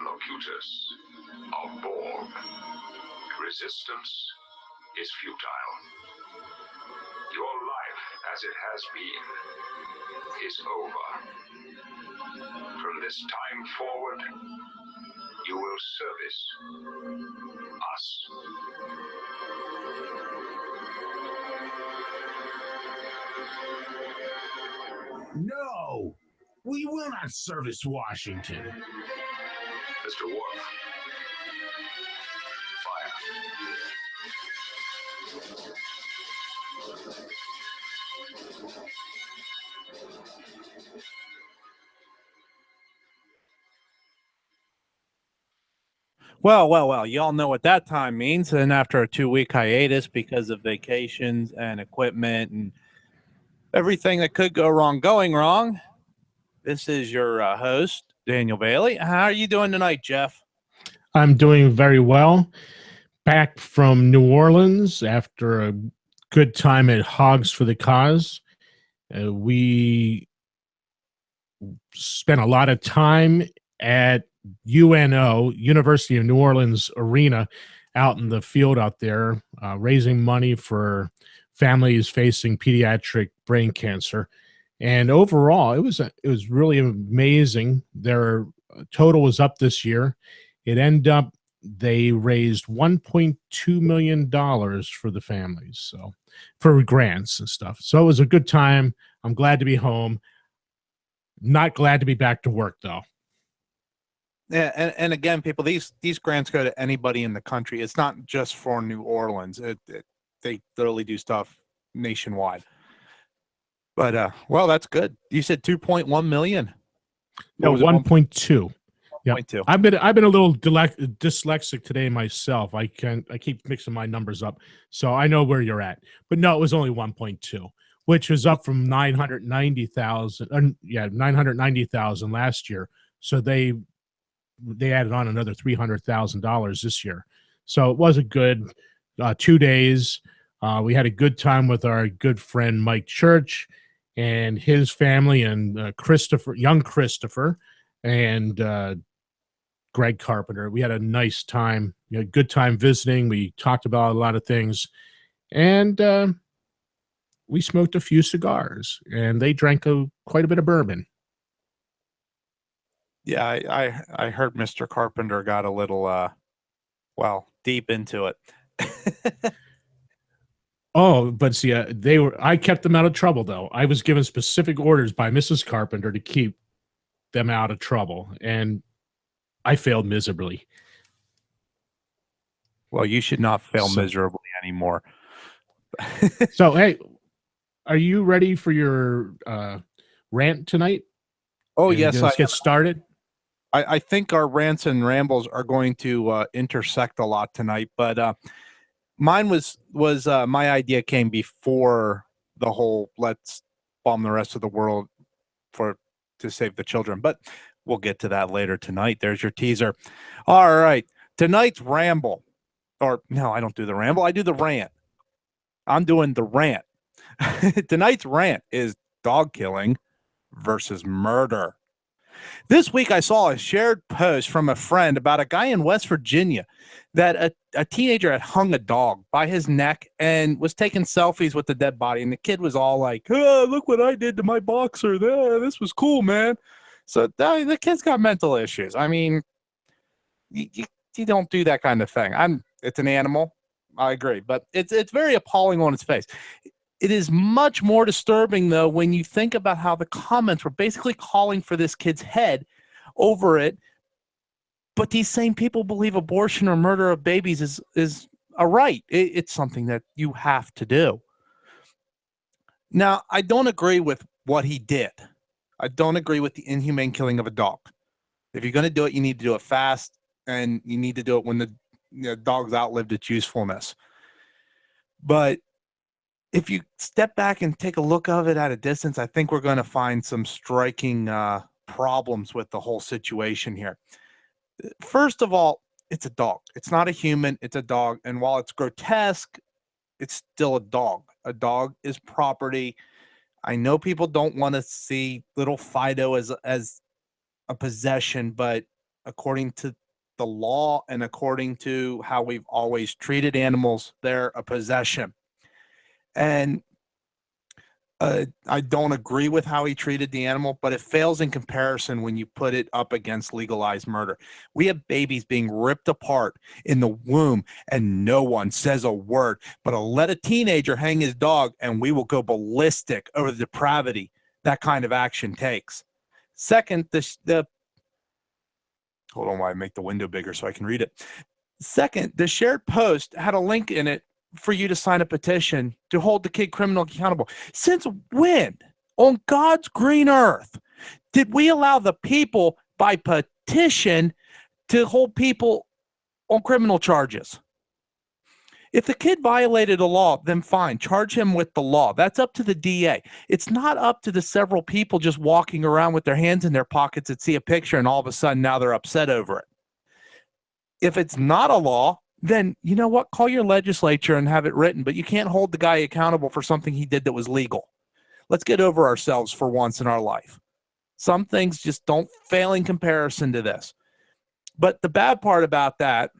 Locutus of Borg. Resistance is futile. Your life as it has been is over. From this time forward, you will service us. No! We will not service Washington. Mr. Worf, fire. Well, you all know what that time means. And after a 2-week hiatus because of vacations and equipment and everything that could go wrong going wrong, this is your host, Daniel Bailey. How are you doing tonight, Jeff? I'm doing very well. Back from New Orleans after a good time at Hogs for the Cause. We spent a lot of time at UNO, University of New Orleans Arena, out in the field out there, raising money for families facing pediatric brain cancer. And overall, it was really amazing. Their total was up this year. It ended up they raised $1.2 million for the families, so for grants and stuff. So it was a good time. I'm glad to be home. Not glad to be back to work though. Yeah, and again, people, these grants go to anybody in the country. It's not just for New Orleans. They literally do stuff nationwide. But well, that's good. You said 2.1 million. No, 1.2. Yeah, 1.2. I've been a little dyslexic today myself. I keep mixing my numbers up, so I know where you're at. But no, it was only 1.2, which was up from 990,000. 990,000 last year. So they added on another $300,000 this year. So it was a good 2 days. We had a good time with our good friend Mike Church and his family, and young Christopher, and Greg Carpenter. We had a nice time, good time visiting. We talked about a lot of things, and we smoked a few cigars, and they drank quite a bit of bourbon. Yeah, I heard Mr. Carpenter got a little deep into it. Oh, but see, I kept them out of trouble though. I was given specific orders by Mrs. Carpenter to keep them out of trouble, and I failed miserably. Well, you should not fail miserably anymore. So, hey, are you ready for your rant tonight? Oh, yes. Let's get started. I think our rants and rambles are going to intersect a lot tonight, but mine was my idea came before the whole let's bomb the rest of the world to save the children, but we'll get to that later tonight. There's your teaser. All right, tonight's ramble, or no, I don't do the ramble. I do the rant. I'm doing the rant. Tonight's rant is dog killing versus murder. This week, I saw a shared post from a friend about a guy in West Virginia that a teenager had hung a dog by his neck and was taking selfies with the dead body. And the kid was all like, oh, look what I did to my boxer. This was cool, man. So the kid's got mental issues. I mean, you don't do that kind of thing. It's an animal. I agree, but it's very appalling on its face. It is much more disturbing, though, when you think about how the comments were basically calling for this kid's head over it. But these same people believe abortion or murder of babies is a right. It's something that you have to do. Now, I don't agree with what he did. I don't agree with the inhumane killing of a dog. If you're going to do it, you need to do it fast, and you need to do it when the dog's outlived its usefulness. But if you step back and take a look of it at a distance, I think we're going to find some striking problems with the whole situation here. First of all, it's a dog. It's not a human. It's a dog. And while it's grotesque, it's still a dog. A dog is property. I know people don't want to see little Fido as a possession, but according to the law and according to how we've always treated animals, they're a possession. And I don't agree with how he treated the animal, but it fails in comparison when you put it up against legalized murder. We have babies being ripped apart in the womb, and no one says a word. But I'll let a teenager hang his dog, and we will go ballistic over the depravity that kind of action takes. Second, hold on while I make the window bigger so I can read it. Second, the shared post had a link in it for you to sign a petition to hold the kid criminal accountable. Since when, on God's green earth, did we allow the people by petition to hold people on criminal charges? If the kid violated a law, then fine, charge him with the law. That's up to the DA. It's not up to the several people just walking around with their hands in their pockets that see a picture and all of a sudden now they're upset over it. If it's not a law, then you know what? Call your legislature and have it written, but you can't hold the guy accountable for something he did that was legal. Let's get over ourselves for once in our life. Some things just don't fail in comparison to this. But the bad part about that,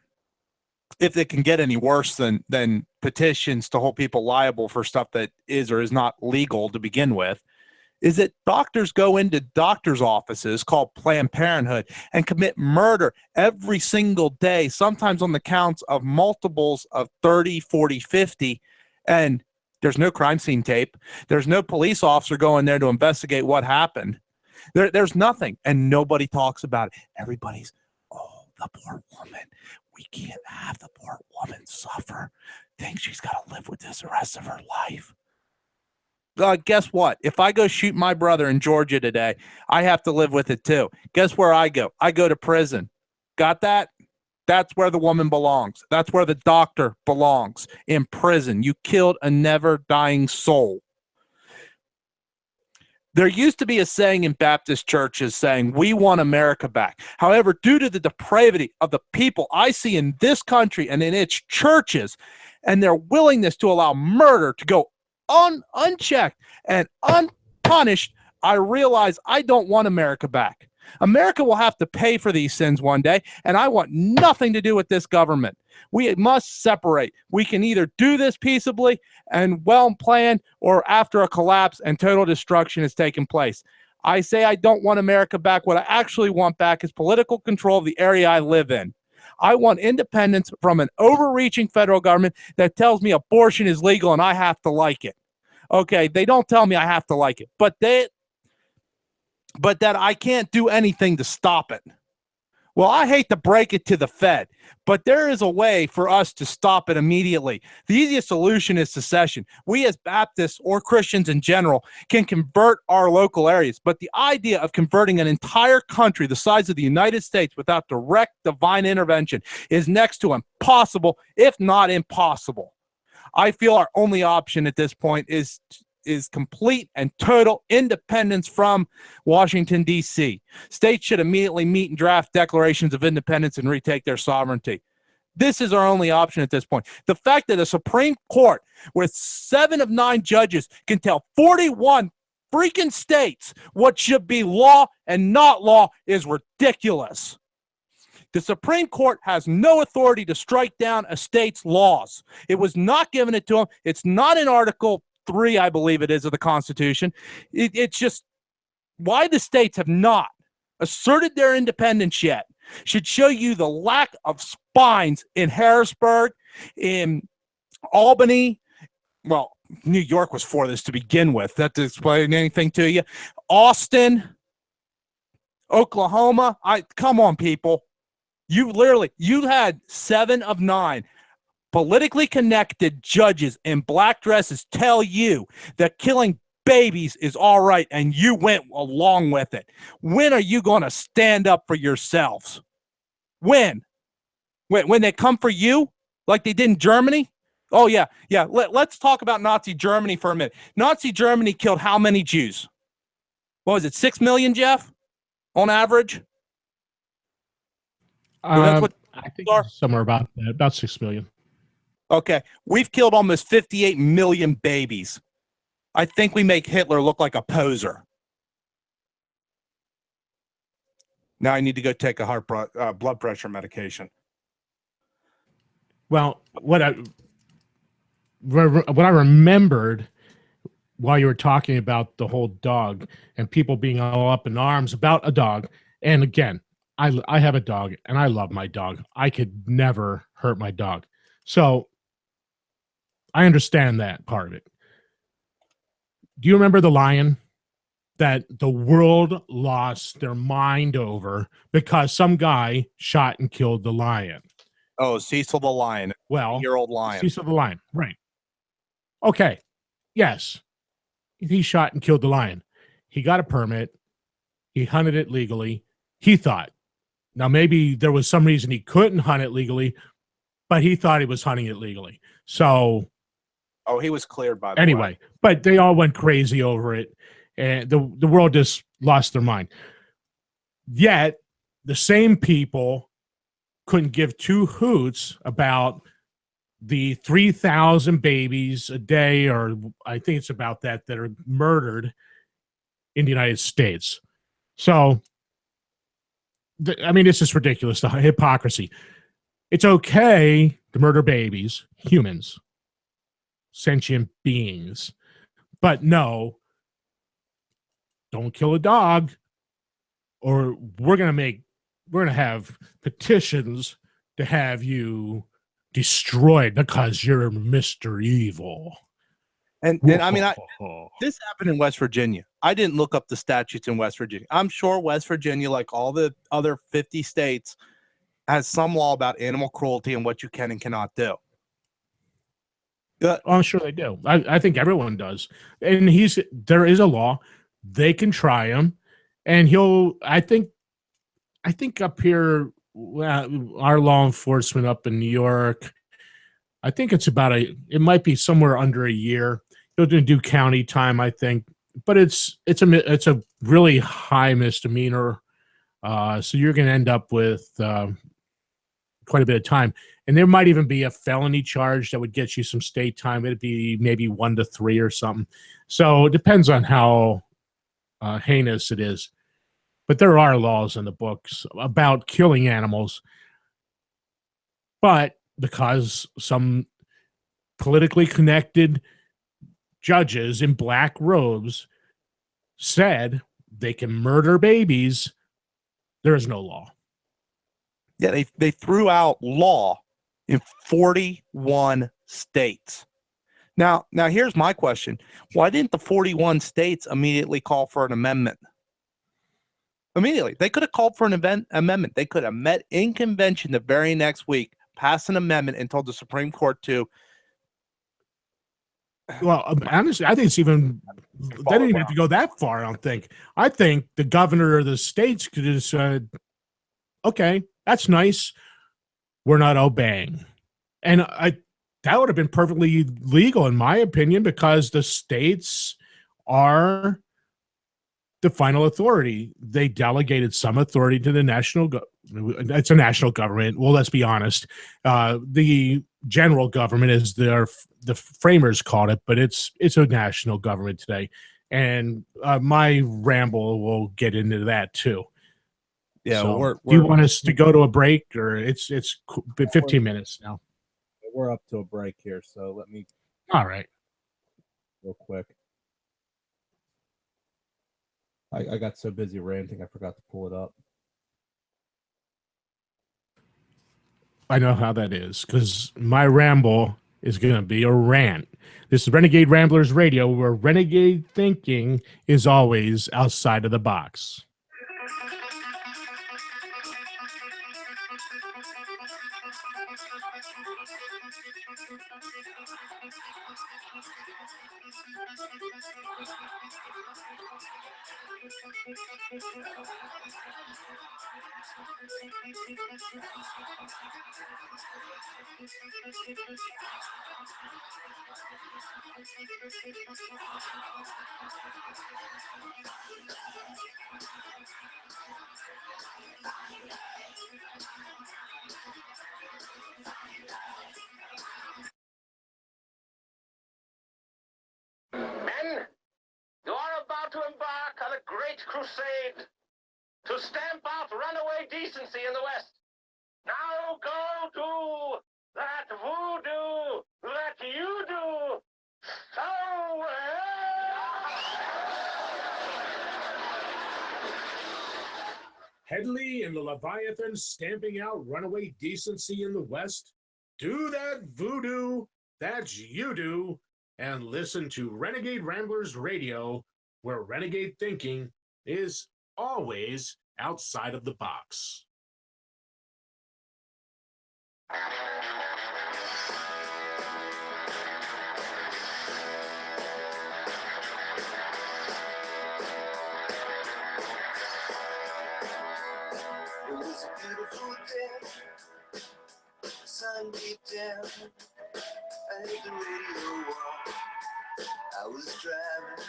if it can get any worse than petitions to hold people liable for stuff that is or is not legal to begin with, is that doctors go into doctors' offices called Planned Parenthood and commit murder every single day, sometimes on the counts of multiples of 30, 40, 50, and there's no crime scene tape. There's no police officer going there to investigate what happened. There's nothing, and nobody talks about it. Everybody's, oh, the poor woman. We can't have the poor woman suffer. Think she's got to live with this the rest of her life. Guess what? If I go shoot my brother in Georgia today, I have to live with it too. Guess where I go? I go to prison. Got that? That's where the woman belongs. That's where the doctor belongs, in prison. You killed a never dying soul. There used to be a saying in Baptist churches saying, we want America back. However, due to the depravity of the people I see in this country and in its churches and their willingness to allow murder to go unchecked and unpunished, I realize I don't want America back. America will have to pay for these sins one day, and I want nothing to do with this government. We must separate. We can either do this peaceably and well planned, or after a collapse and total destruction has taken place. I say I don't want America back. What I actually want back is political control of the area I live in. I want independence from an overreaching federal government that tells me abortion is legal and I have to like it. Okay, they don't tell me I have to like it, but that I can't do anything to stop it. Well, I hate to break it to the Fed, but there is a way for us to stop it immediately. The easiest solution is secession. We as Baptists or Christians in general can convert our local areas, but the idea of converting an entire country the size of the United States without direct divine intervention is next to impossible, if not impossible. I feel our only option at this point is complete and total independence from Washington, D.C. States should immediately meet and draft declarations of independence and retake their sovereignty. This is our only option at this point. The fact that a Supreme Court with 7 of 9 judges can tell 41 freaking states what should be law and not law is ridiculous. The Supreme Court has no authority to strike down a state's laws. It was not given it to them. It's not in Article 3, I believe it is, of the Constitution. It's just why the states have not asserted their independence yet should show you the lack of spines in Harrisburg, in Albany, well, New York was for this to begin with. That doesn't explain anything to you. Austin, Oklahoma. Come on, people. You had 7 of 9 politically connected judges in black dresses tell you that killing babies is all right, and you went along with it. When are you going to stand up for yourselves? When they come for you like they did in Germany? Oh, yeah. Let's talk about Nazi Germany for a minute. Nazi Germany killed how many Jews? What was it, 6 million, Jeff, on average? That's what I think it's somewhere about 6 million. Okay, we've killed almost 58 million babies. I think we make Hitler look like a poser. Now I need to go take a blood pressure medication. Well, what I remembered while you were talking about the whole dog and people being all up in arms about a dog, and again, I have a dog and I love my dog. I could never hurt my dog. So I understand that part of it. Do you remember the lion that the world lost their mind over because some guy shot and killed the lion? Oh, Cecil the lion. Well, year-old lion. Cecil the lion, right. Okay, yes. He shot and killed the lion. He got a permit. He hunted it legally. He thought. Now, maybe there was some reason he couldn't hunt it legally, but he thought he was hunting it legally. So... Oh, he was cleared by the way. Anyway, but they all went crazy over it, and the world just lost their mind. Yet, the same people couldn't give 2 hoots about the 3,000 babies a day, or I think it's about that are murdered in the United States. So, I mean, it's just ridiculous, the hypocrisy. It's okay to murder babies, humans, sentient beings, but no, don't kill a dog, or we're gonna have petitions to have you destroyed because you're Mr. Evil. And I mean, this happened in West Virginia. I didn't look up the statutes in West Virginia. I'm sure West Virginia, like all the other 50 states, has some law about animal cruelty and what you can and cannot do. I'm sure they do. I think everyone does. And there is a law. They can try him, and I think up here, our law enforcement up in New York, I think it's it might be somewhere under a year. He'll do county time, I think, but it's a really high misdemeanor. So you're going to end up with quite a bit of time. And there might even be a felony charge that would get you some state time. It'd be maybe 1 to 3 or something. So it depends on how heinous it is. But there are laws in the books about killing animals. But because some politically connected judges in black robes said they can murder babies, there is no law. Yeah, they threw out law in 41 states. Now here's my question. Why didn't the 41 states immediately call for an amendment? Immediately. They could have called for an amendment. They could have met in convention the very next week, passed an amendment, and told the Supreme Court to... Well, honestly, I think it's even... They didn't even have to go that far, I don't think. I think the governor of the states could have said, okay, that's nice. We're not obeying. And that would have been perfectly legal, in my opinion, because the states are the final authority. They delegated some authority to the national it's a national government. Well, let's be honest. The general government, as the framers called it, but it's a national government today. And my ramble will get into that too. Yeah, so do you want us to go to a break, or it's 15 minutes now? We're up to a break here, so let me... All right. Real quick. I got so busy ranting, I forgot to pull it up. I know how that is, because my ramble is going to be a rant. This is Renegade Ramblers Radio, where renegade thinking is always outside of the box. Men, you are about to embark on a great crusade to stamp out runaway decency in the West. Now go do that voodoo that you do so well. Headley and the Leviathan stamping out runaway decency in the West? Do that voodoo that you do, and listen to Renegade Ramblers Radio, where renegade thinking is always outside of the box. It was a beautiful day, the sun beat down, I heard the radio on, I was driving,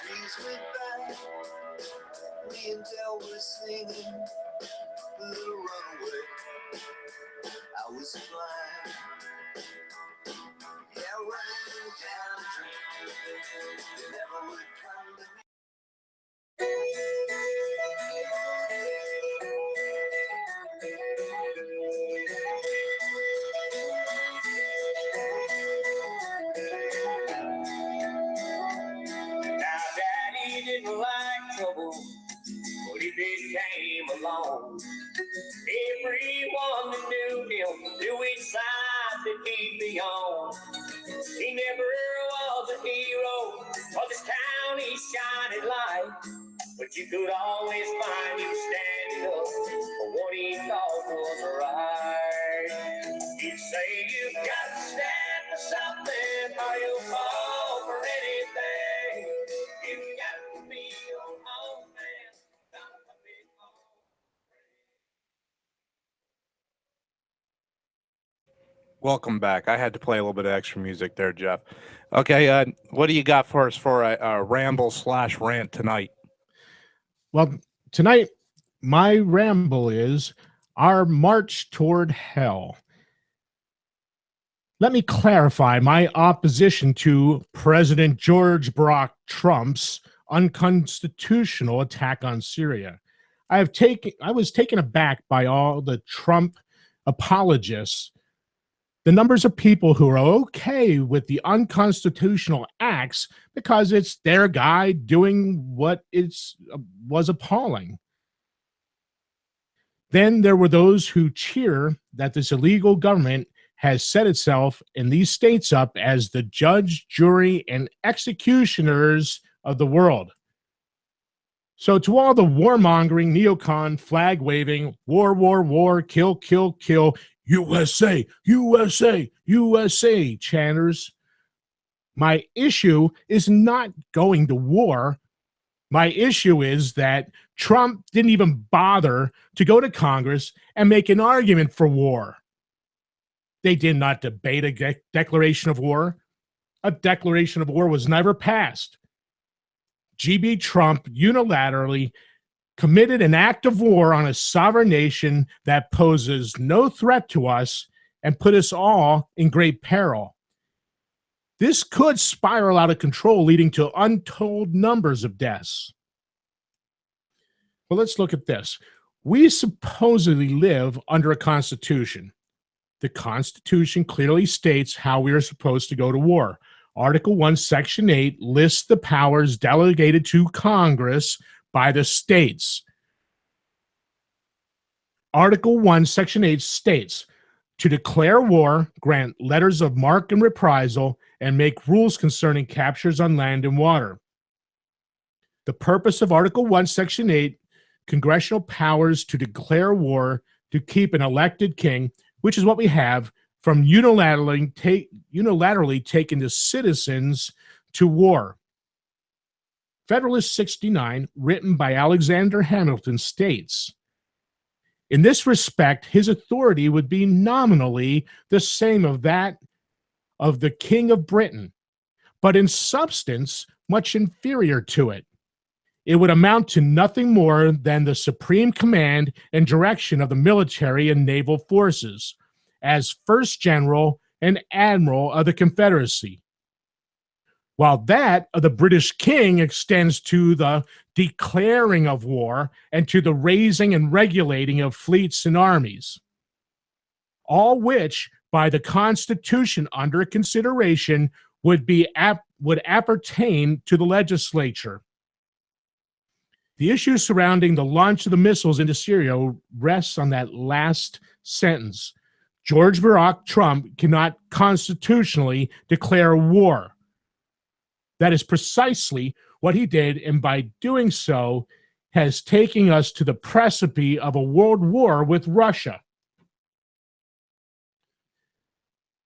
trees went by, me and Del were singing, the little runaway, I was flying, yeah, running down a dream, that never would come to me. Now, Daddy didn't like trouble, but if it came along, everyone that knew him knew which side that he'd be on. He never was a hero of this county's shining light, but you could always find him standing up for what he thought was right. He'd say, you've got to stand for something or you'll fall for anything. You've got to be your own man, not a big old. Welcome back. I had to play a little bit of extra music there, Jeff. Okay, what do you got for us for a ramble/rant tonight? Well, tonight, my ramble is our march toward hell. Let me clarify my opposition to President George Brock Trump's unconstitutional attack on Syria. I was taken aback by all the Trump apologists. The numbers of people who are okay with the unconstitutional acts because it's their guy doing what was appalling. Then there were those who cheer that this illegal government has set itself in these states up as the judge, jury, and executioners of the world. So to all the warmongering, neocon, flag-waving, war, kill, kill, kill, USA, USA, USA chanters, my issue is not going to war. My issue is that Trump didn't even bother to go to Congress and make an argument for war. They did not debate a declaration of war. A declaration of war was never passed. GB Trump unilaterally committed an act of war on a sovereign nation that poses no threat to us and put us all in great peril. This could spiral out of control, leading to untold numbers of deaths. Well, let's look at this. We supposedly live under a constitution. The Constitution clearly states how we are supposed to go to war. Article 1, Section 8 lists the powers delegated to Congress by the states. Article 1, Section 8 states, to declare war, grant letters of marque and reprisal, and make rules concerning captures on land and water. The purpose of Article 1, Section 8, congressional powers to declare war to keep an elected king, which is what we have, from unilaterally taking the citizens to war. Federalist 69, written by Alexander Hamilton, states, in this respect, his authority would be nominally the same of that of the King of Britain, but in substance much inferior to it. It would amount to nothing more than the supreme command and direction of the military and naval forces, as First General and Admiral of the Confederacy, while that of the British King extends to the declaring of war and to the raising and regulating of fleets and armies, all which, by the Constitution under consideration, would appertain to the legislature. The issue surrounding the launch of the missiles into Syria rests on that last sentence. George Barack Trump cannot constitutionally declare war. That is precisely what he did, and by doing so, has taken us to the precipice of a world war with Russia.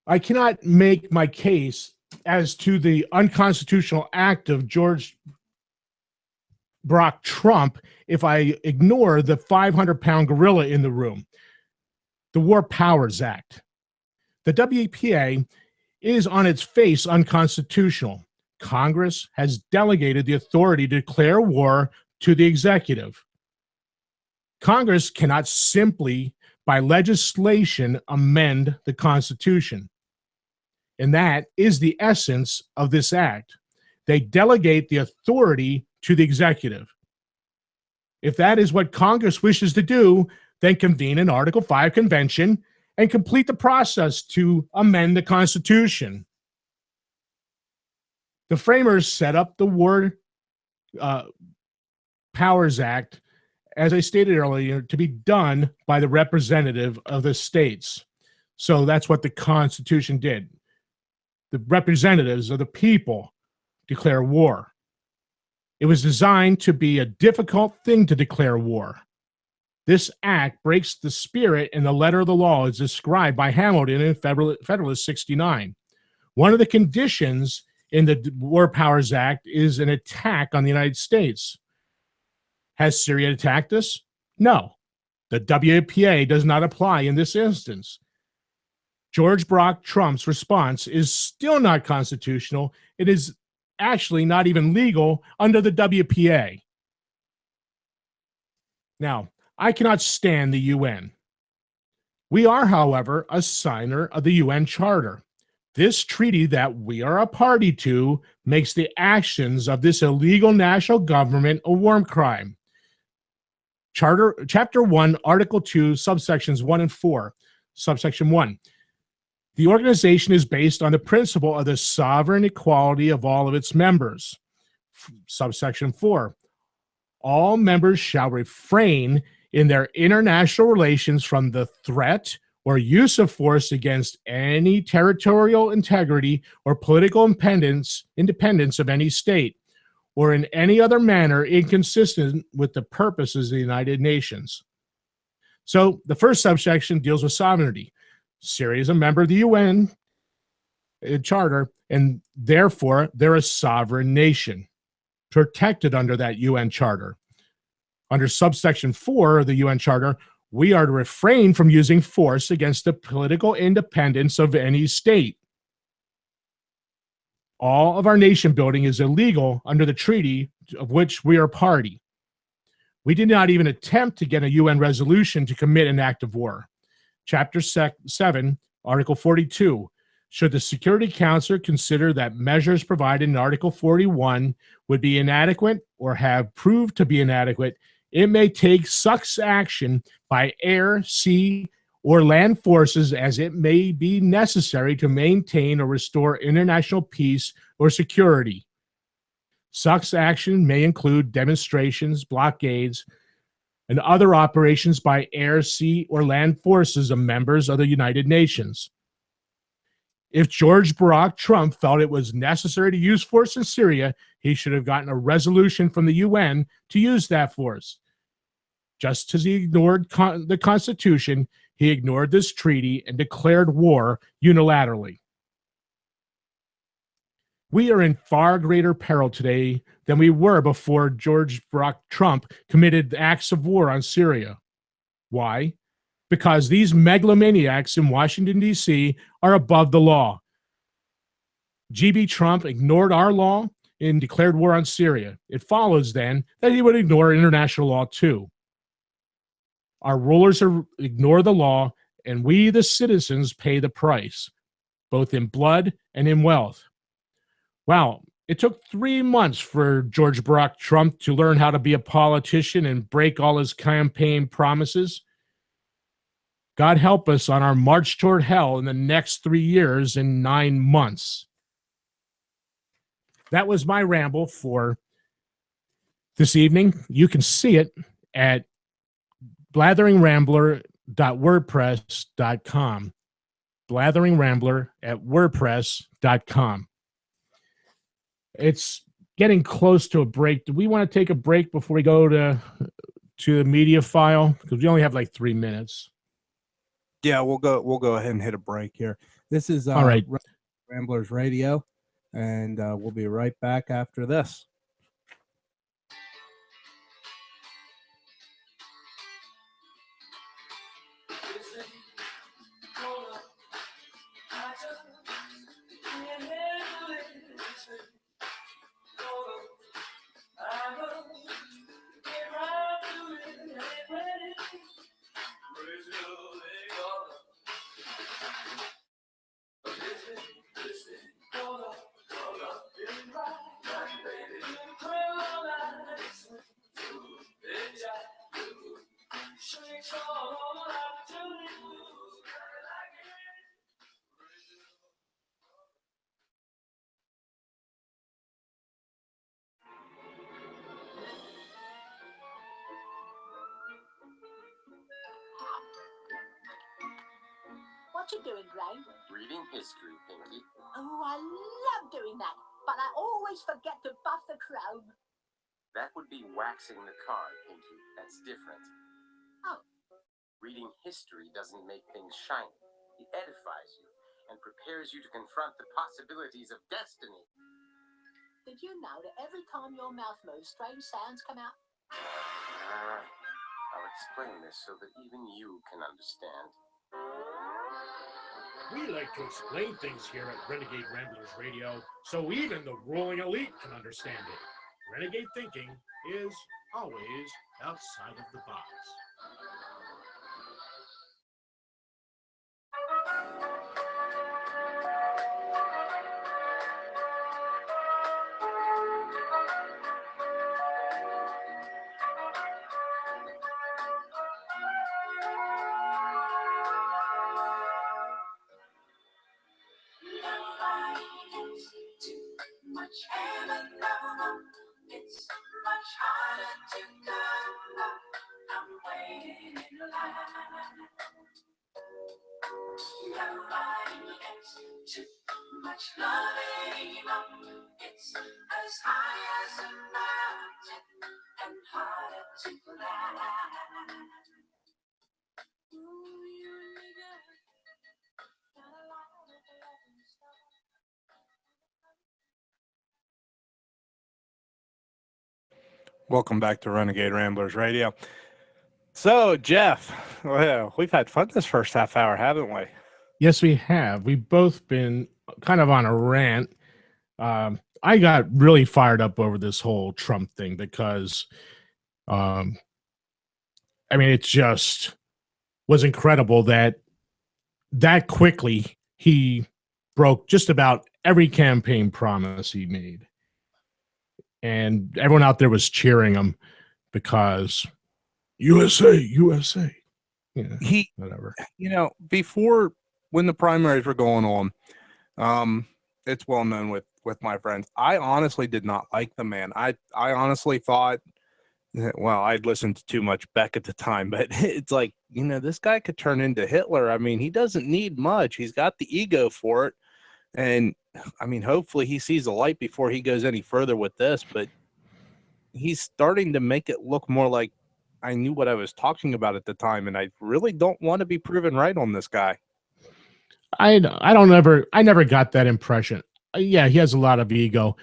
I cannot make my case as to the unconstitutional act of George Barack Trump if I ignore the 500-pound gorilla in the room, the War Powers Act. The WPA is on its face unconstitutional. Congress has delegated the authority to declare war to the executive. Congress cannot simply, by legislation, amend the Constitution. And that is the essence of this act. They delegate the authority to the executive. If that is what Congress wishes to do, then convene an Article 5 convention and complete the process to amend the Constitution. The framers set up the War Powers Act, as I stated earlier, to be done by the representative of the states. So that's what the Constitution did. The representatives of the people declare war. It was designed to be a difficult thing to declare war. This act breaks the spirit and the letter of the law as described by Hamilton in Federalist 69. One of the conditions in the War Powers Act is an attack on the United States. Has Syria attacked us? No. The WPA does not apply in this instance. George Barack Trump's response is still not constitutional. It is actually not even legal under the WPA. Now, I cannot stand the UN. We are, however, a signer of the UN Charter. This treaty that we are a party to makes the actions of this illegal national government a war crime. Chapter 1, Article 2, subsections 1 and 4. Subsection 1. The organization is based on the principle of the sovereign equality of all of its members. Subsection 4. All members shall refrain in their international relations from the threat or use of force against any territorial integrity or political independence of any state, or in any other manner inconsistent with the purposes of the United Nations. So the first subsection deals with sovereignty. Syria is a member of the UN Charter, and therefore they're a sovereign nation, protected under that UN Charter. Under subsection 4 of the UN Charter, we are to refrain from using force against the political independence of any state. All of our nation building is illegal under the treaty of which we are party. We did not even attempt to get a UN resolution to commit an act of war. Chapter 7, Article 42. Should the Security Council consider that measures provided in Article 41 would be inadequate or have proved to be inadequate, it may take such action by air, sea, or land forces as it may be necessary to maintain or restore international peace or security. Such action may include demonstrations, blockades, and other operations by air, sea, or land forces of members of the United Nations. If George Barack Trump felt it was necessary to use force in Syria, he should have gotten a resolution from the UN to use that force. Just as he ignored the Constitution, he ignored this treaty and declared war unilaterally. We are in far greater peril today than we were before George Barack Trump committed acts of war on Syria. Why? Because these megalomaniacs in Washington, D.C. are above the law. GB Trump ignored our law and declared war on Syria. It follows then that he would ignore international law too. Our rulers ignore the law, and we, the citizens, pay the price, both in blood and in wealth. Wow, it took 3 months for George Barack Trump to learn how to be a politician and break all his campaign promises. God help us on our march toward hell in the next 3 years and 9 months. That was my ramble for this evening. You can see it at blatheringrambler.wordpress.com. blatheringrambler@wordpress.com. It's getting close to a break. Do we want to take a break before we go to the media file? Because we only have like 3 minutes. Yeah, we'll go ahead and hit a break here. This is All right. Ramblers Radio, and we'll be right back after this. What you doing, Gray? Reading history, Pinky. Oh, I love doing that, but I always forget to buff the chrome. That would be waxing the card, Pinky. That's different. Oh. Reading history doesn't make things shiny. It edifies you and prepares you to confront the possibilities of destiny. Did you know that every time your mouth moves, strange sounds come out? I'll explain this so that even you can understand. We like to explain things here at Renegade Ramblers Radio, so even the ruling elite can understand it. Renegade thinking is always outside of the box. It's much harder to come up. I'm waiting in line. Nobody gets too much love anymore. It's as high as a mountain and harder to climb. Ooh, you nigga, got a lot of love in store. Welcome back to Renegade Ramblers Radio. So, Jeff, well, we've had fun this first half hour, haven't we? Yes, we have. We've both been kind of on a rant. I got really fired up over this whole Trump thing because, I mean, it just was incredible that quickly he broke just about every campaign promise he made. And everyone out there was cheering him because USA, USA. Yeah, whatever. You know, before when the primaries were going on, it's well known with my friends. I honestly did not like the man. I honestly thought Well, I'd listened to too much Beck at the time, but it's like, this guy could turn into Hitler. I mean, he doesn't need much. He's got the ego for it. And I mean, hopefully he sees the light before he goes any further with this, but he's starting to make it look more like I knew what I was talking about at the time. And I really don't want to be proven right on this guy. I never got that impression. Yeah, he has a lot of ego,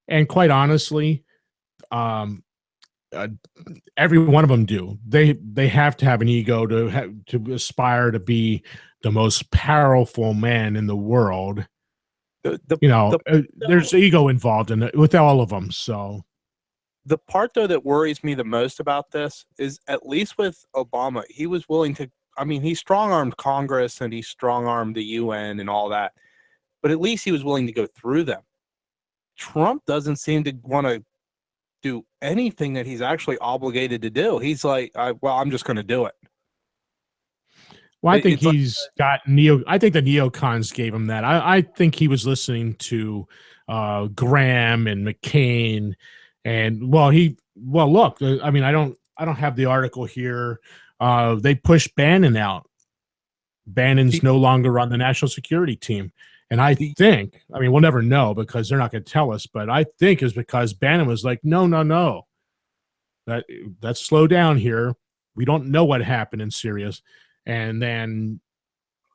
and quite honestly, um, every one of them do. They have to have an ego to aspire to be the most powerful man in the world. There's ego involved in it with all of them. So the part though that worries me the most about this is, at least with Obama, he was willing to. I mean, he strong-armed Congress and he strong-armed the UN and all that, but at least he was willing to go through them. Trump doesn't seem to want to do anything that he's actually obligated to do. He's like, I'm just going to do it. Well, I think he's got I think the neocons gave him that. I think he was listening to Graham and McCain, and look. I mean, I don't have the article here. They pushed Bannon out. Bannon's no longer on the national security team. And I think, I mean, we'll never know because they're not going to tell us, but I think it's because Bannon was like, no. Let's slow down here. We don't know what happened in Syria. And then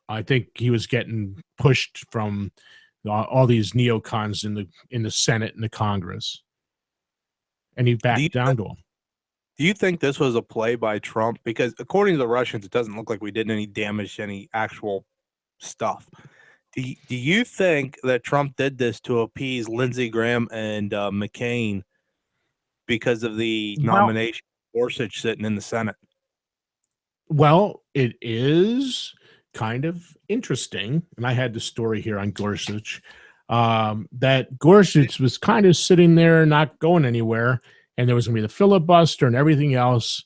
I think he was getting pushed from all these neocons in the Senate and the Congress. And he backed down to them. Do you think this was a play by Trump? Because according to the Russians, it doesn't look like we did any damage to any actual stuff. Do you think that Trump did this to appease Lindsey Graham and McCain because of the nomination of Gorsuch sitting in the Senate? Well, it is kind of interesting, and I had the story here on Gorsuch, that Gorsuch was kind of sitting there not going anywhere, and there was going to be the filibuster and everything else.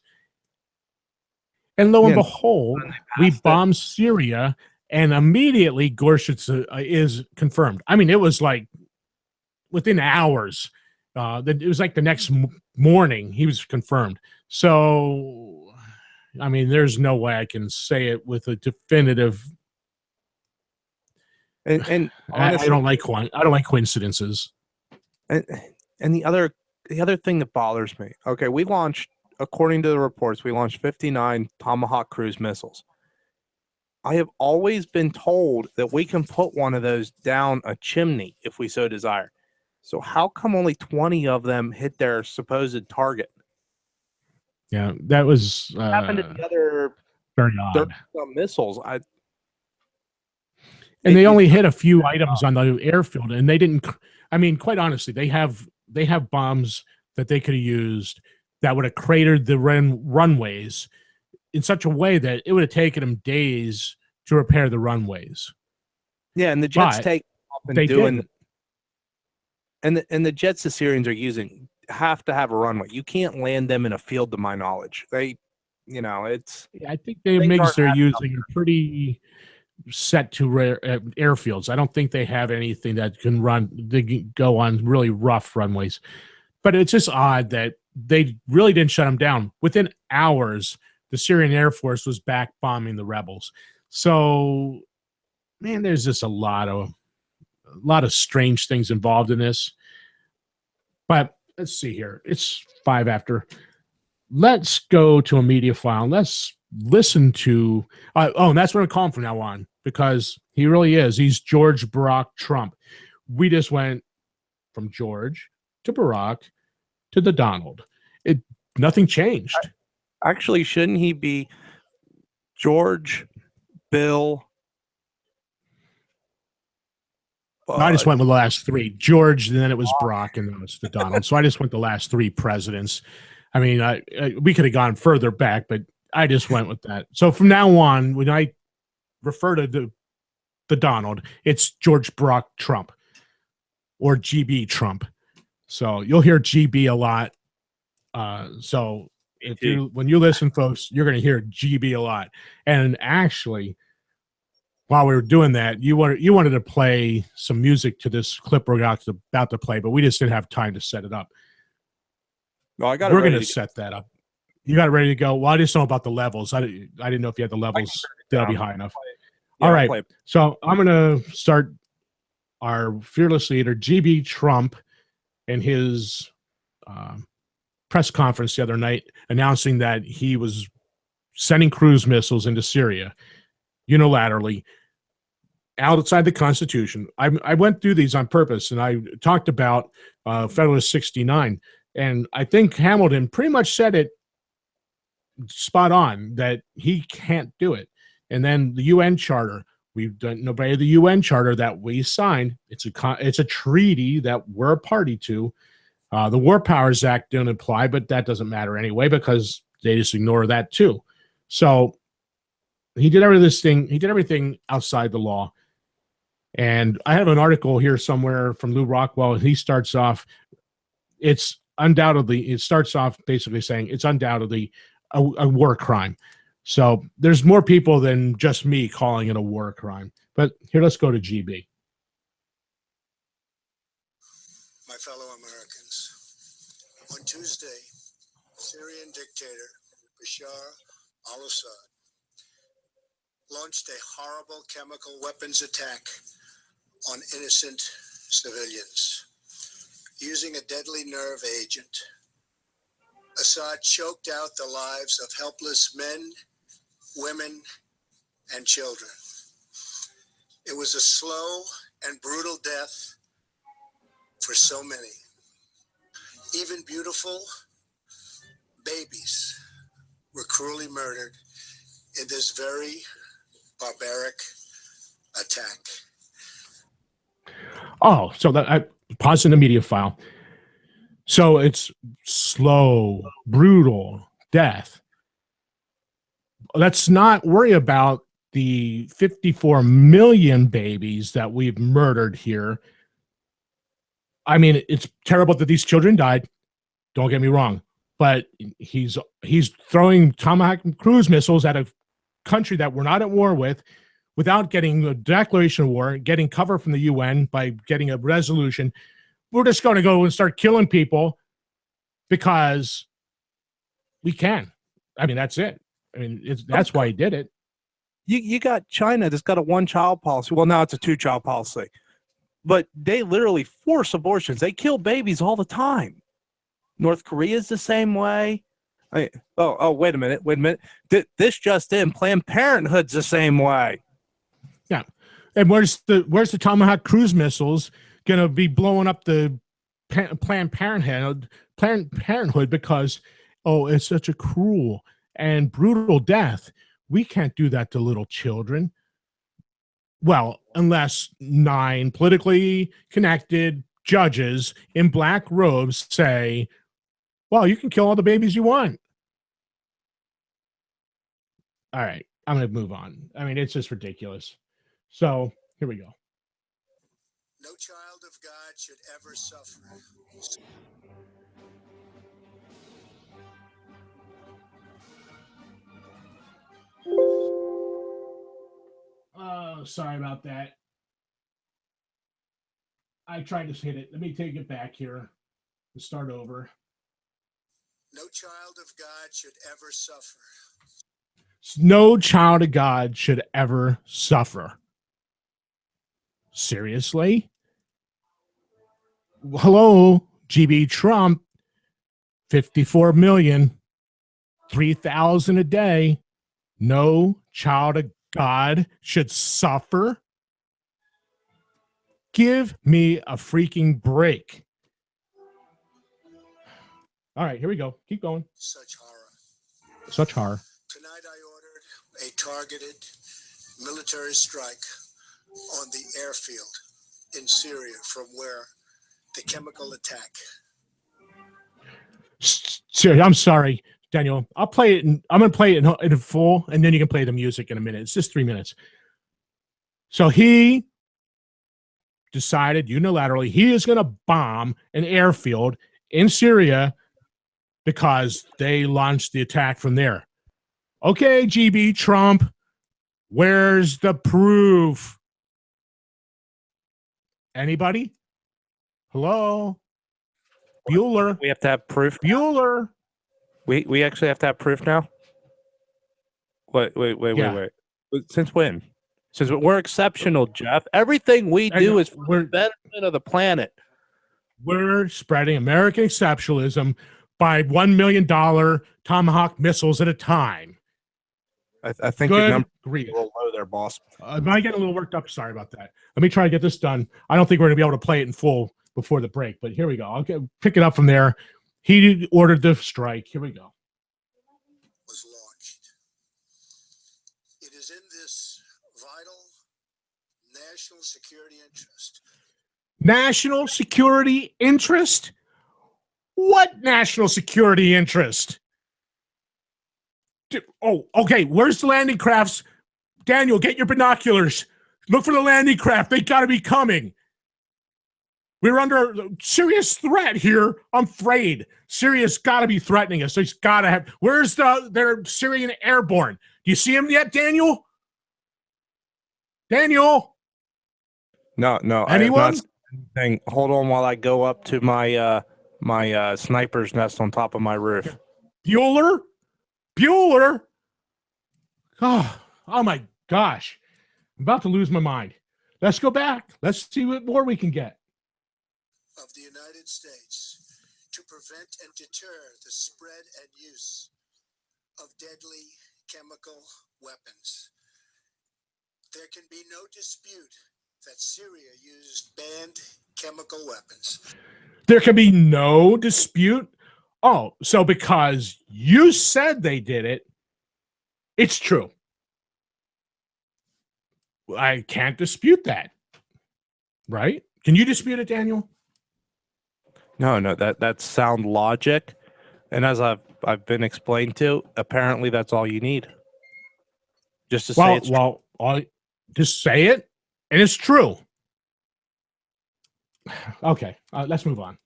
And lo and behold, we bombed Syria, and immediately Gorsuch is confirmed. I mean, it was like within hours. It was like the next morning he was confirmed. So, I mean, there's no way I can say it with a definitive. And honestly, I don't like coincidences. And the other thing that bothers me. Okay, we launched, according to the reports, we launched 59 Tomahawk cruise missiles. I have always been told that we can put one of those down a chimney if we so desire. So how come only 20 of them hit their supposed target? Yeah, that was what happened to the other very odd. Missiles. They only hit a few items on the airfield, and they didn't. I mean, quite honestly, they have bombs that they could have used that would have cratered the runways in such a way that it would have taken them days to repair the runways. Yeah, and the jets take off and doing, and the jets the Syrians are using have to have a runway. You can't land them in a field, to my knowledge. They, it's. I think the MiGs they're using are pretty set to airfields. I don't think they have anything that can go on really rough runways. But it's just odd that they really didn't shut them down. Within hours, the Syrian Air Force was back bombing the rebels. So, man, there's just a lot of strange things involved in this. But let's see here. It's 5 after. Let's go to a media file. Let's listen to and that's what I'm calling from now on, because he really is. He's George Barack Trump. We just went from George to Barack to the Donald. Nothing changed. Actually, shouldn't he be George, Bill? No, I just went with the last 3. George, and then it was Barack, and then it was the Donald. So I just went the last 3 presidents. I mean, we could have gone further back, but I just went with that. So from now on, when I refer to the Donald, it's George Barack Trump or GB Trump. So you'll hear GB a lot. So when you listen, folks, you're going to hear GB a lot. And actually, while we were doing that, you wanted to play some music to this clip we're about to play, but we just didn't have time to set it up. No, I got We're it ready going to to set that up. You got it ready to go. Well, I just know about the levels. I didn't know if you had the levels. That'll be high enough. Yeah, All I'll right. play. So I'm going to start our fearless leader, GB Trump, in his press conference the other night announcing that he was sending cruise missiles into Syria unilaterally outside the Constitution. I went through these on purpose, and I talked about Federalist 69, and I think Hamilton pretty much said it spot on that he can't do it. And then the UN Charter, we've done nobody the UN Charter that we signed. It's a treaty that we're a party to. The War Powers Act didn't apply, but that doesn't matter anyway because they just ignore that too. So he did everything. He did everything outside the law. And I have an article here somewhere from Lou Rockwell. And he starts off. It starts off basically saying it's undoubtedly a war crime. So there's more people than just me calling it a war crime. But here, let's go to GB. My fellow Americans, on Tuesday, Syrian dictator Bashar al-Assad launched a horrible chemical weapons attack on innocent civilians using a deadly nerve agent. Assad choked out the lives of helpless men, women, and children. It was a slow and brutal death for so many. Even beautiful babies were cruelly murdered in this very barbaric attack. Oh, so that I pause in the media file. So it's slow, brutal death. Let's not worry about the 54 million babies that we've murdered here. I mean, it's terrible that these children died. Don't get me wrong, but he's throwing Tomahawk cruise missiles at a country that we're not at war with, without getting a declaration of war, getting cover from the UN by getting a resolution. We're just going to go and start killing people because we can. I mean, that's it. I mean, that's why he did it. You got China that's got a one-child policy. Well, now it's a two-child policy. But they literally force abortions. They kill babies all the time. North Korea's the same way. Wait a minute. This just in, Planned Parenthood's the same way. Yeah. And where's the Tomahawk cruise missiles going to be blowing up the Planned Parenthood because, it's such a cruel and brutal death. We can't do that to little children. Well, unless 9 politically connected judges in black robes say, well, you can kill all the babies you want. All right, I'm going to move on. I mean, it's just ridiculous. So here we go. No child of God should ever suffer. Oh, sorry about that. I tried to hit it. Let me take it back here and start over. No child of God should ever suffer. No child of God should ever suffer. Seriously? Hello, GB Trump. 54 million, 3,000 a day. No child of God should suffer. Give me a freaking break. All right, here we go. Keep going. Such horror. Such horror. Tonight I ordered a targeted military strike on the airfield in Syria from where the chemical attack. Seriously, I'm sorry, Daniel. I'll play it. I'm going to play it in full, and then you can play the music in a minute. It's just 3 minutes. So he decided unilaterally he is going to bomb an airfield in Syria because they launched the attack from there. Okay, GB Trump, where's the proof? Anybody? Hello? Bueller. We have to have proof. Bueller. We actually have to have proof now. Wait. Yeah. Since when? Since we're exceptional, Jeff. Everything we do is for the benefit of the planet. We're spreading American exceptionalism by $1 million Tomahawk missiles at a time. I think your number is a little low there, boss. Am I getting a little worked up? Sorry about that. Let me try to get this done. I don't think we're going to be able to play it in full before the break, but here we go. I'll pick it up from there. He ordered the strike. Here we go. Was launched. It is in this vital national security interest. National security interest? What national security interest? Oh, okay. Where's the landing crafts? Daniel, get your binoculars. Look for the landing craft. They got to be coming. We're under serious threat here. I'm afraid. Syria's got to be threatening us. It's got to have. Where's their Syrian airborne? Do you see him yet, Daniel? Daniel? No. Anyone? Hold on while I go up to my my sniper's nest on top of my roof. Bueller? Oh my gosh. I'm about to lose my mind. Let's go back. Let's see what more we can get. Of the United States to prevent and deter the spread and use of deadly chemical weapons. There can be no dispute that Syria used banned chemical weapons. There can be no dispute. Oh, so because you said they did it, it's true. I can't dispute that. Right? Can you dispute it, Daniel? No, that's sound logic. And as I've been explained to, apparently that's all you need. Just to say it's true. Just say it, and it's true. Okay, let's move on.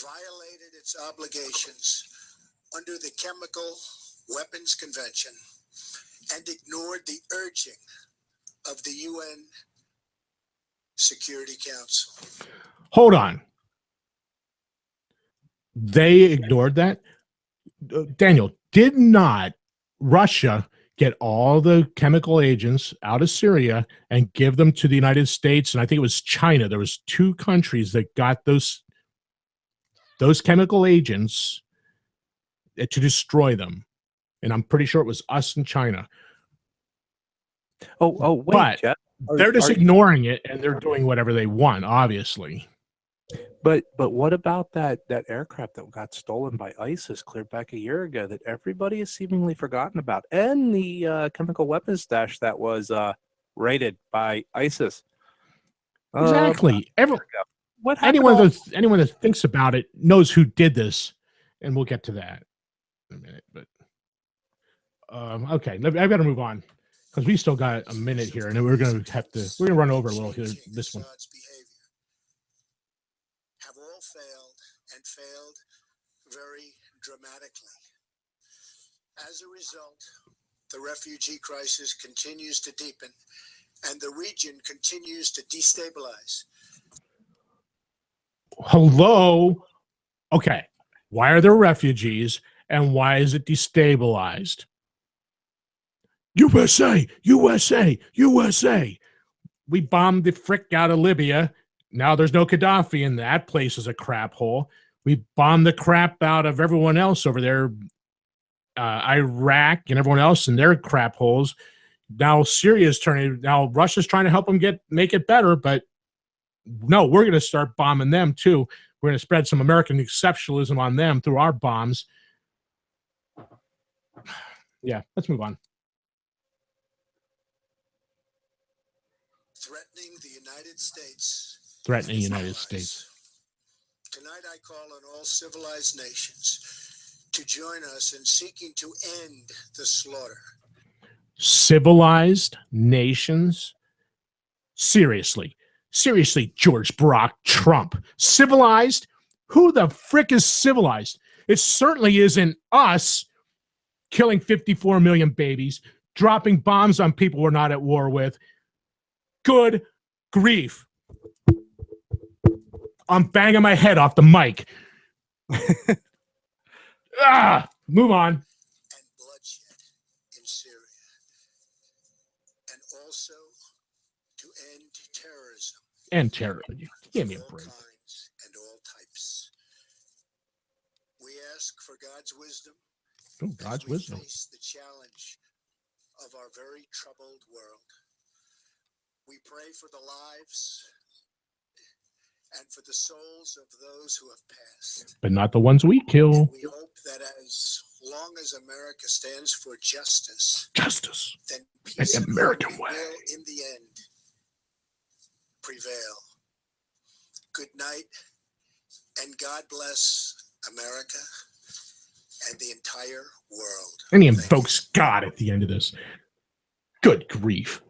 Violated its obligations under the Chemical Weapons Convention and ignored the urging of the UN Security Council. Hold on. They ignored that? Daniel, did not Russia get all the chemical agents out of Syria and give them to the United States? And I think it was China. There was 2 countries that got those chemical agents to destroy them. And I'm pretty sure it was us and China. Oh, wait, but Jeff. They're just ignoring it, and they're doing whatever they want, obviously. But what about that aircraft that got stolen by ISIS clear back a year ago that everybody has seemingly forgotten about, and the chemical weapons stash that was raided by ISIS? Exactly. What happened? Anyone that thinks about it knows who did this, and we'll get to that in a minute. But okay, I've got to move on because we still got a minute here, and we're gonna run over a little here. This one. Have all failed and failed very dramatically. As a result, the refugee crisis continues to deepen and the region continues to destabilize. Hello? Okay. Why are there refugees and why is it destabilized? USA! We bombed the frick out of Libya. Now there's no Gaddafi, and that place is a crap hole. We bombed the crap out of everyone else over there, Iraq and everyone else in their crap holes. Now now Russia's trying to help them make it better, but no, we're going to start bombing them too. We're going to spread some American exceptionalism on them through our bombs. Yeah, let's move on. Threatening the United States. Threatening the United States. Tonight I call on all civilized nations to join us in seeking to end the slaughter. Civilized nations? Seriously, George Barack Trump. Civilized? Who the frick is civilized? It certainly isn't us killing 54 million babies, dropping bombs on people we're not at war with. Good grief. I'm banging my head off the mic. Move on. and bloodshed in Syria, and also to end terrorism And terror. Give me of a all break. kinds and all types. We ask for God's wisdom Oh, as God's we wisdom. face the challenge of our very troubled world. We pray for the lives and for the souls of those who have passed. But not the ones we kill. And we hope that as long as America stands for justice, then peace An and American harmony way. will, in the end, prevail. Good night, and God bless America and the entire world. And he Thank you. invokes God at the end of this. Good grief.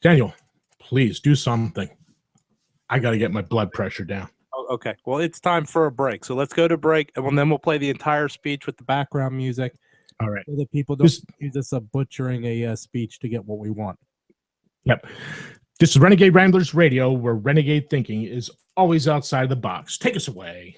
Daniel, please do something. I got to get my blood pressure down. Oh, okay. Well, it's time for a break. So let's go to break, and then we'll play the entire speech with the background music. All right. So that people don't accuse us of butchering a speech to get what we want. Yep. This is Renegade Ramblers Radio, where renegade thinking is always outside the box. Take us away.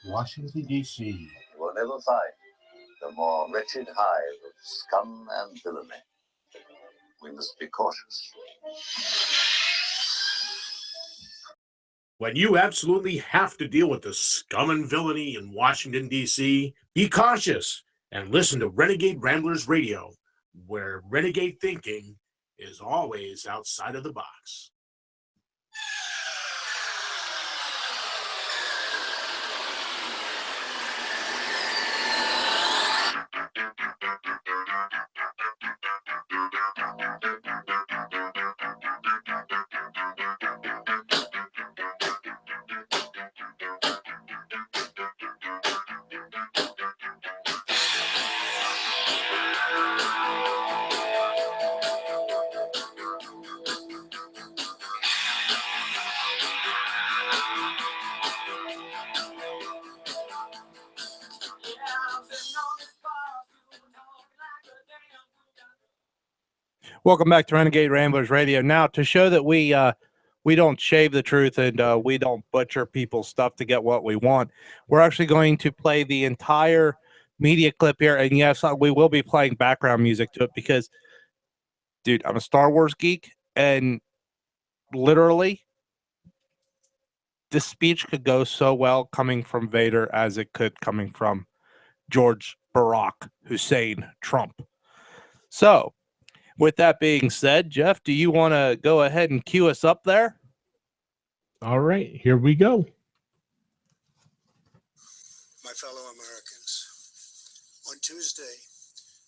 Washington, D.C. You will never find the more wretched hive of scum and villainy. We must be cautious. When you absolutely have to deal with the scum and villainy in Washington, D.C., be cautious and listen to Renegade Ramblers Radio, where renegade thinking is always outside of the box. Welcome back to Renegade Ramblers Radio. Now, to show that we don't shave the truth and we don't butcher people's stuff to get what we want, we're actually going to play the entire media clip here. And yes, we will be playing background music to it because, dude, I'm a Star Wars geek, and literally, this speech could go so well coming from Vader as it could coming from George Barack Hussein Trump. So, with that being said, Jeff, do you want to go ahead and cue us up there? All right, here we go. My fellow Americans, on Tuesday,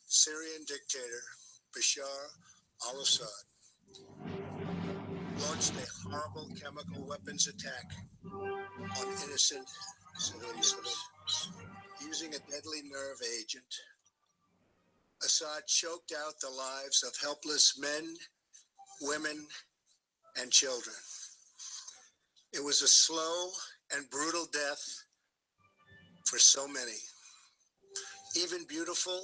Syrian dictator Bashar al-Assad launched a horrible chemical weapons attack on innocent civilians using a deadly nerve agent. Assad choked out the lives of helpless men, women, and children. It was a slow and brutal death for so many. Even beautiful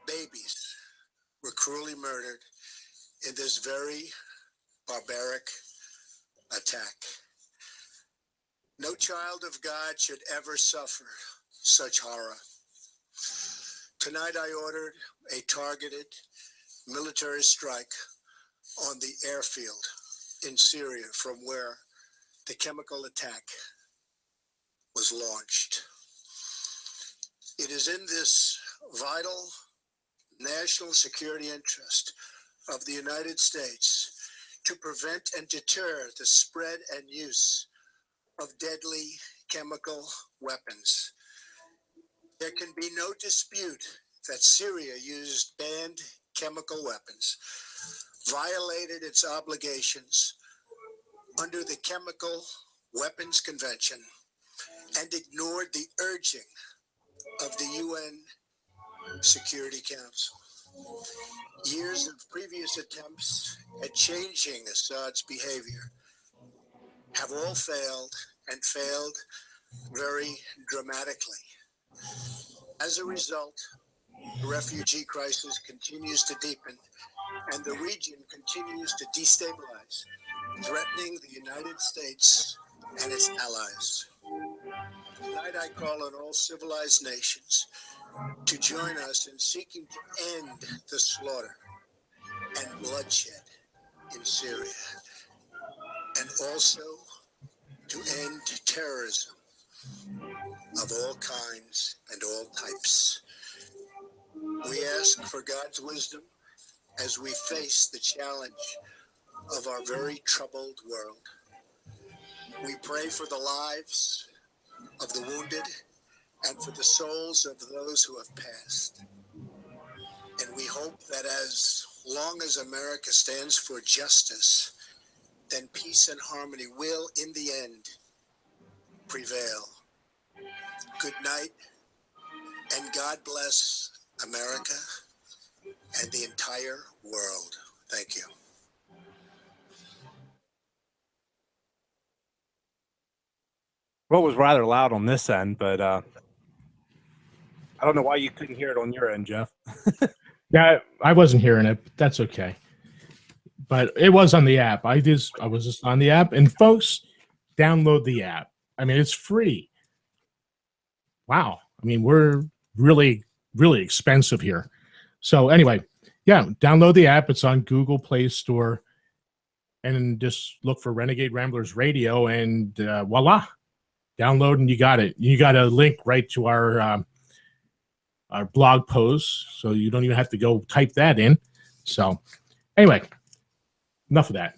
babies were cruelly murdered in this very barbaric attack. No child of God should ever suffer such horror. Tonight I ordered a targeted military strike on the airfield in Syria from where the chemical attack was launched. It is in this vital national security interest of the United States to prevent and deter the spread and use of deadly chemical weapons. There can be no dispute that Syria used banned chemical weapons, violated its obligations under the Chemical Weapons Convention, and ignored the urging of the UN Security Council. Years of previous attempts at changing Assad's behavior have all failed, and failed very dramatically. As a result, the refugee crisis continues to deepen, and the region continues to destabilize, threatening the United States and its allies. Tonight, I call on all civilized nations to join us in seeking to end the slaughter and bloodshed in Syria, and also to end terrorism of all kinds and all types. We ask for God's wisdom as we face the challenge of our very troubled world. We pray for the lives of the wounded and for the souls of those who have passed. And we hope that as long as America stands for justice, then peace and harmony will, in the end, prevail. Good night, and God bless America and the entire world. Thank you. Well, it was rather loud on this end, but I don't know why you couldn't hear it on your end, Jeff. Yeah, I wasn't hearing it, but that's okay. But it was on the app. I was just on the app, and folks, download the app. I mean, it's free. Wow. I mean, we're really, really expensive here. So anyway, yeah, download the app. It's on Google Play Store, and just look for Renegade Ramblers Radio, and voila, download, and you got it. You got a link right to our blog post, so you don't even have to go type that in. So anyway, enough of that.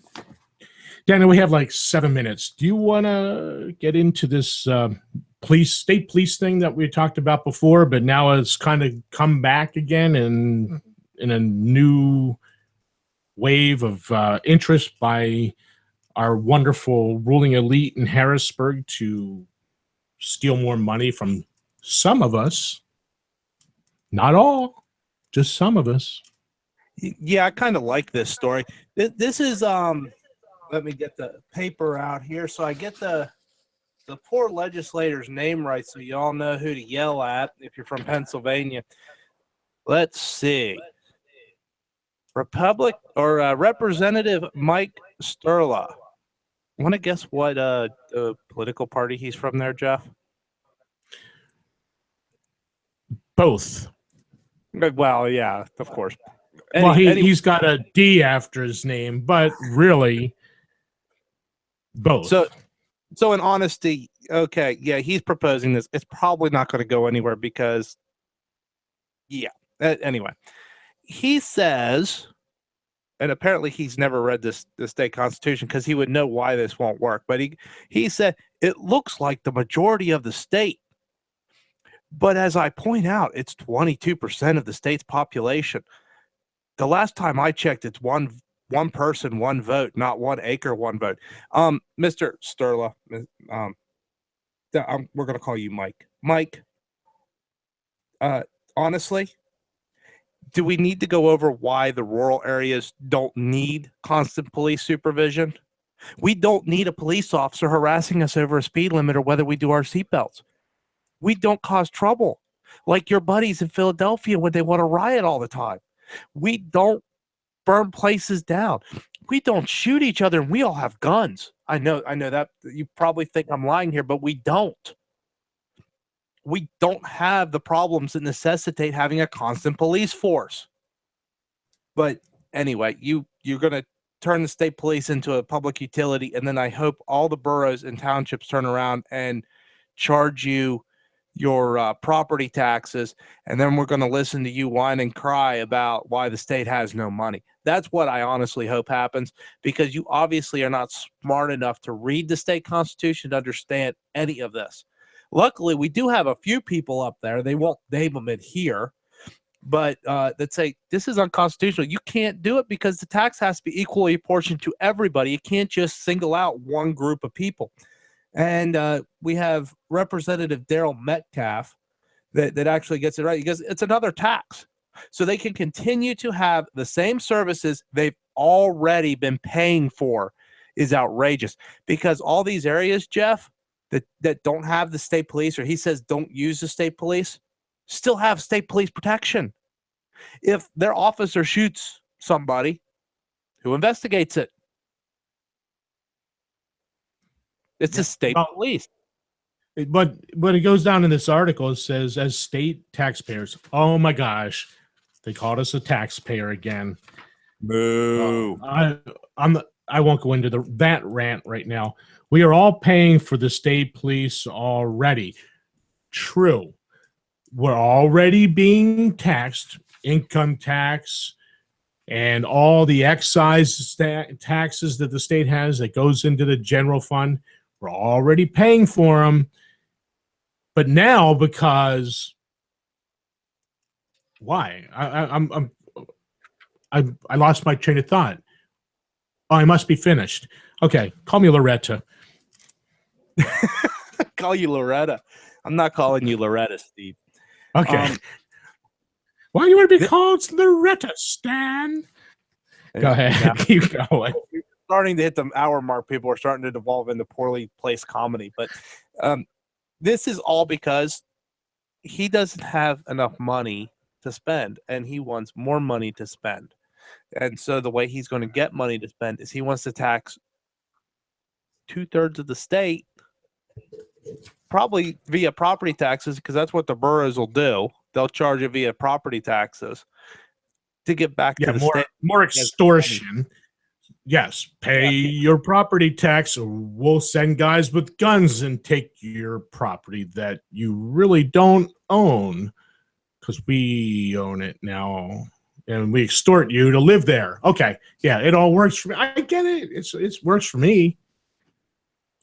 Daniel, we have like 7 minutes. Do you want to get into this state police thing that we talked about before, but now it's kind of come back again in a new wave of interest by our wonderful ruling elite in Harrisburg to steal more money from some of us? Not all, just some of us. Yeah, I kind of like this story. This is let me get the paper out here so I get the poor legislator's name right, so you all know who to yell at if you're from Pennsylvania. Let's see. Representative Mike Sturla. Want to guess what political party he's from there, Jeff? Both. Well, yeah, of course. Well, he's got a D after his name, but really, both. So in honesty, okay, yeah, he's proposing this. It's probably not going to go anywhere because, yeah. Anyway, he says, and apparently he's never read the state constitution because he would know why this won't work. But he said, it looks like the majority of the state. But as I point out, it's 22% of the state's population. The last time I checked, it's one person, one vote, not 1 acre, one vote. Mr. Sturla, we're going to call you Mike. Mike, honestly, do we need to go over why the rural areas don't need constant police supervision? We don't need a police officer harassing us over a speed limit or whether we do our seatbelts. We don't cause trouble like your buddies in Philadelphia when they want to riot all the time. We don't burn places down. We don't shoot each other, and we all have guns. I know that you probably think I'm lying here, but we don't. We don't have the problems that necessitate having a constant police force. But anyway, you're going to turn the state police into a public utility, and then I hope all the boroughs and townships turn around and charge you your property taxes, and then we're going to listen to you whine and cry about why the state has no money. That's what I honestly hope happens, because you obviously are not smart enough to read the state constitution to understand any of this. Luckily, we do have a few people up there. They won't name them in here, but that say this is unconstitutional. You can't do it because the tax has to be equally apportioned to everybody. You can't just single out one group of people. And we have Representative Daryl Metcalf that actually gets it right because it's another tax. So they can continue to have the same services they've already been paying for is outrageous because all these areas, Jeff, that don't have the state police, or he says don't use the state police, still have state police protection. If their officer shoots somebody, who investigates it? It's the state police. But it goes down in this article, it says, as state taxpayers, oh my gosh, they called us a taxpayer again. Boo. I won't go into that rant right now. We are all paying for the state police already. True. We're already being taxed, income tax, and all the excise taxes that the state has that goes into the general fund. We're already paying for them. But now, because why? I lost my train of thought. Oh, I must be finished. Okay, call me Loretta. Call you Loretta. I'm not calling you Loretta, Steve. Okay. Why do you want to be called Loretta, Stan? Go ahead. Keep going. We're starting to hit the hour mark. People are starting to devolve into poorly placed comedy. But this is all because he doesn't have enough money to spend, and he wants more money to spend. And so the way he's going to get money to spend is he wants to tax 2/3 of the state, probably via property taxes, because that's what the boroughs will do. They'll charge it via property taxes to get back to the state. More extortion. Yes, pay your property tax, or we'll send guys with guns and take your property that you really don't own because we own it now, and we extort you to live there. Okay, yeah, it all works for me. I get it. It works for me.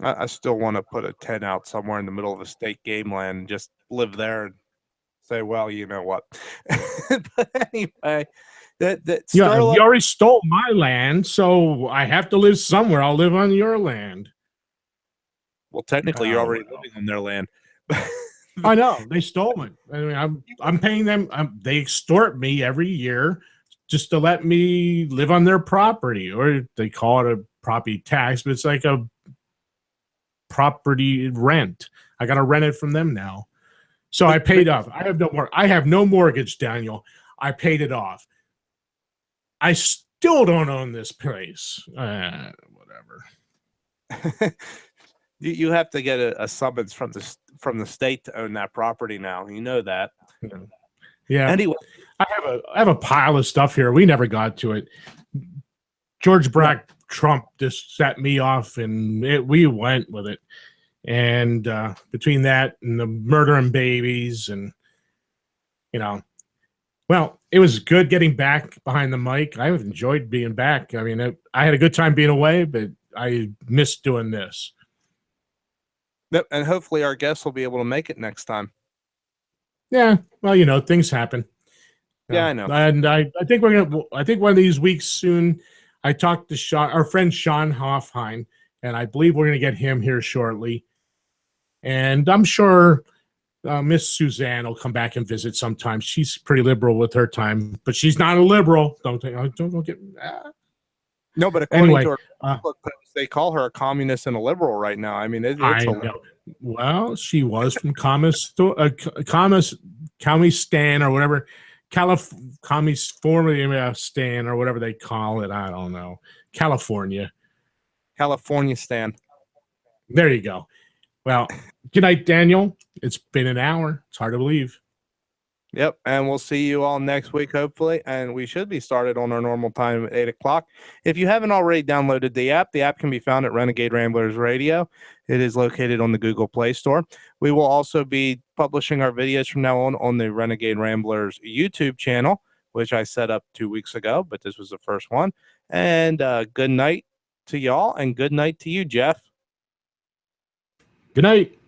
I still want to put a tent out somewhere in the middle of a state game land and just live there and say, well, you know what. But anyway, you already stole my land, so I have to live somewhere. I'll live on your land. Well, technically, you're already living on their land. I know they stole it. I mean, I'm paying them. They extort me every year just to let me live on their property, or they call it a property tax, but it's like a property rent. I got to rent it from them now. So I paid off. I have no mortgage, Daniel. I paid it off. I still don't own this place. Whatever. You have to get a summons from the state to own that property now. You know that. Yeah. Anyway, I have a pile of stuff here. We never got to it. George Brack Trump just set me off, and we went with it. And between that and the murdering babies, and well, it was good getting back behind the mic. I've enjoyed being back. I mean, I had a good time being away, but I missed doing this. And hopefully our guests will be able to make it next time. Yeah, well, things happen. Yeah, I know. And I think I think one of these weeks soon, I talked to our friend Sean Hoffheim, and I believe we're going to get him here shortly. And I'm sure Miss Suzanne will come back and visit sometime. She's pretty liberal with her time, but she's not a liberal. Don't get. No, but according to her Facebook post, they call her a communist and a liberal right now. I mean, I know. Well, she was from Commie-stan or whatever, Commie-stan or whatever they call it. I don't know. California stan. There you go. Well, good night, Daniel. It's been an hour. It's hard to believe. Yep, and we'll see you all next week, hopefully, and we should be started on our normal time at 8 o'clock. If you haven't already downloaded the app can be found at Renegade Ramblers Radio. It is located on the Google Play Store. We will also be publishing our videos from now on the Renegade Ramblers YouTube channel, which I set up 2 weeks ago, but this was the first one. And good night to y'all, and good night to you, Jeff. Good night.